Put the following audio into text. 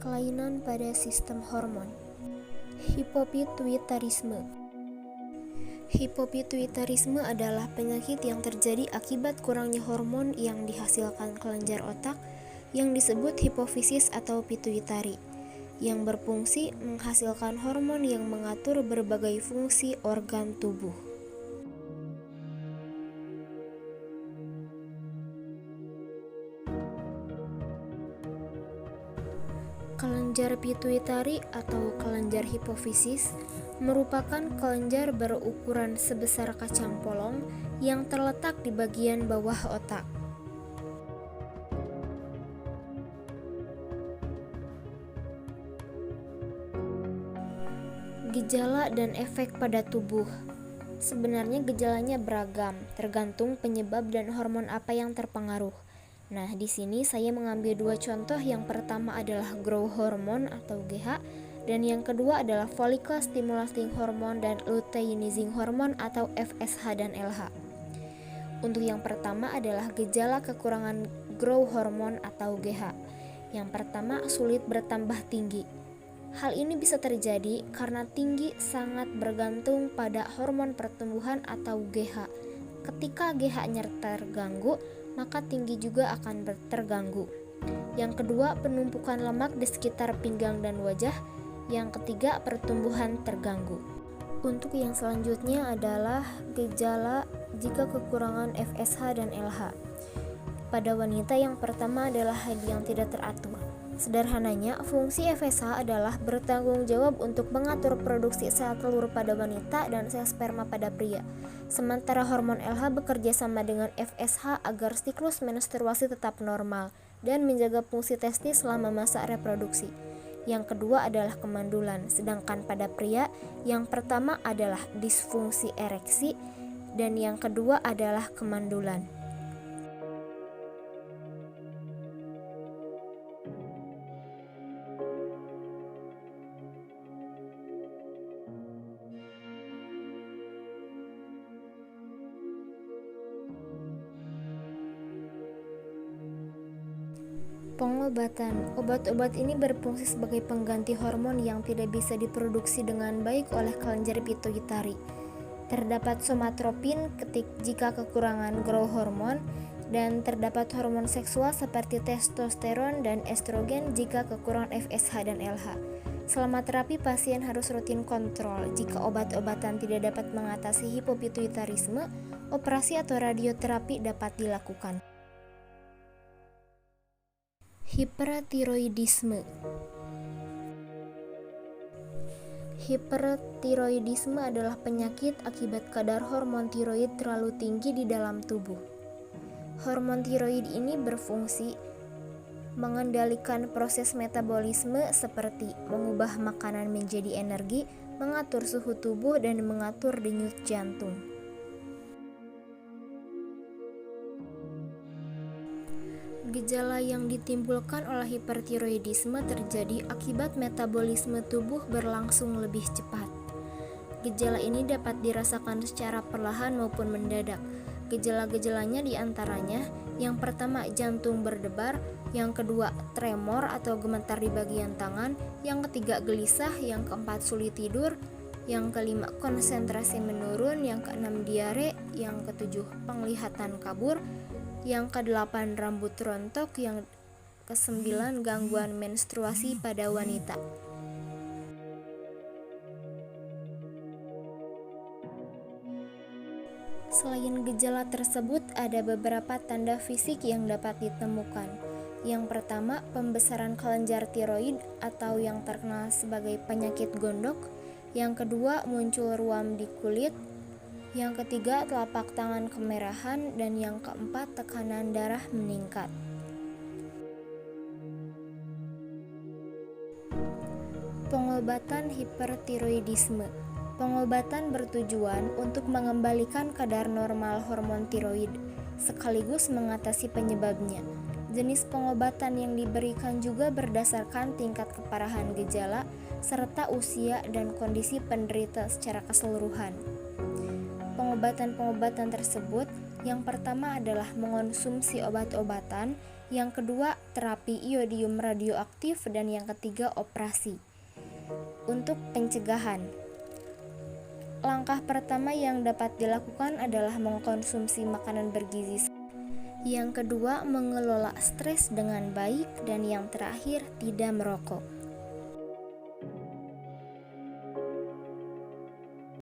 Kelainan pada sistem hormon. Hipopituitarisme. Hipopituitarisme adalah penyakit yang terjadi akibat kurangnya hormon yang dihasilkan kelenjar otak yang disebut hipofisis atau pituitari, yang berfungsi menghasilkan hormon yang mengatur berbagai fungsi organ tubuh. Kelenjar pituitari atau kelenjar hipofisis merupakan kelenjar berukuran sebesar kacang polong yang terletak di bagian bawah otak. Gejala dan efek pada tubuh. Sebenarnya gejalanya beragam, tergantung penyebab dan hormon apa yang terpengaruh. Nah, di sini saya mengambil dua contoh. Yang pertama adalah growth hormone atau GH, dan yang kedua adalah follicle stimulating hormone dan luteinizing hormone atau FSH dan LH. Untuk yang pertama adalah gejala kekurangan growth hormone atau GH. Yang pertama, sulit bertambah tinggi. Hal ini bisa terjadi karena tinggi sangat bergantung pada hormon pertumbuhan atau GH. Ketika GH-nya terganggu, maka tinggi juga akan terganggu. Yang kedua, penumpukan lemak di sekitar pinggang dan wajah. Yang ketiga, pertumbuhan terganggu. Untuk yang selanjutnya adalah gejala jika kekurangan FSH dan LH. Pada wanita, yang pertama adalah haid yang tidak teratur. Sederhananya, fungsi FSH adalah bertanggung jawab untuk mengatur produksi sel telur pada wanita dan sel sperma pada pria. Sementara hormon LH bekerja sama dengan FSH agar siklus menstruasi tetap normal dan menjaga fungsi testis selama masa reproduksi. Yang kedua adalah kemandulan, sedangkan pada pria yang pertama adalah disfungsi ereksi dan yang kedua adalah kemandulan. Pengobatan. Obat-obat ini berfungsi sebagai pengganti hormon yang tidak bisa diproduksi dengan baik oleh kelenjar pituitari. Terdapat somatropin jika kekurangan growth hormone, dan terdapat hormon seksual seperti testosteron dan estrogen jika kekurangan FSH dan LH. Selama terapi, pasien harus rutin kontrol. Jika obat-obatan tidak dapat mengatasi hipopituitarisme, operasi atau radioterapi dapat dilakukan. Hipertiroidisme. Hipertiroidisme adalah penyakit akibat kadar hormon tiroid terlalu tinggi di dalam tubuh. Hormon tiroid ini berfungsi mengendalikan proses metabolisme seperti mengubah makanan menjadi energi, mengatur suhu tubuh, dan mengatur denyut jantung. Gejala yang ditimbulkan oleh hipertiroidisme terjadi akibat metabolisme tubuh berlangsung lebih cepat. Gejala ini dapat dirasakan secara perlahan maupun mendadak. Gejala-gejalanya diantaranya, yang pertama jantung berdebar, yang kedua tremor atau gemetar di bagian tangan, yang ketiga gelisah, yang keempat sulit tidur, yang kelima konsentrasi menurun, yang keenam diare, yang ketujuh penglihatan kabur, yang kedelapan rambut rontok, yang kesembilan gangguan menstruasi pada wanita. Selain gejala tersebut, ada beberapa tanda fisik yang dapat ditemukan. Yang pertama, pembesaran kelenjar tiroid atau yang terkenal sebagai penyakit gondok. Yang kedua, muncul ruam di kulit. Yang ketiga, telapak tangan kemerahan, dan yang keempat, tekanan darah meningkat. Pengobatan hipertiroidisme. Pengobatan bertujuan untuk mengembalikan kadar normal hormon tiroid, sekaligus mengatasi penyebabnya. Jenis pengobatan yang diberikan juga berdasarkan tingkat keparahan gejala, serta usia dan kondisi penderita secara keseluruhan. Pengobatan-pengobatan tersebut, yang pertama adalah mengonsumsi obat-obatan, Yang kedua, terapi iodium radioaktif, dan yang ketiga, operasi. Untuk pencegahan, langkah pertama yang dapat dilakukan adalah mengkonsumsi makanan bergizi. Yang kedua, mengelola stres dengan baik, dan yang terakhir, tidak merokok.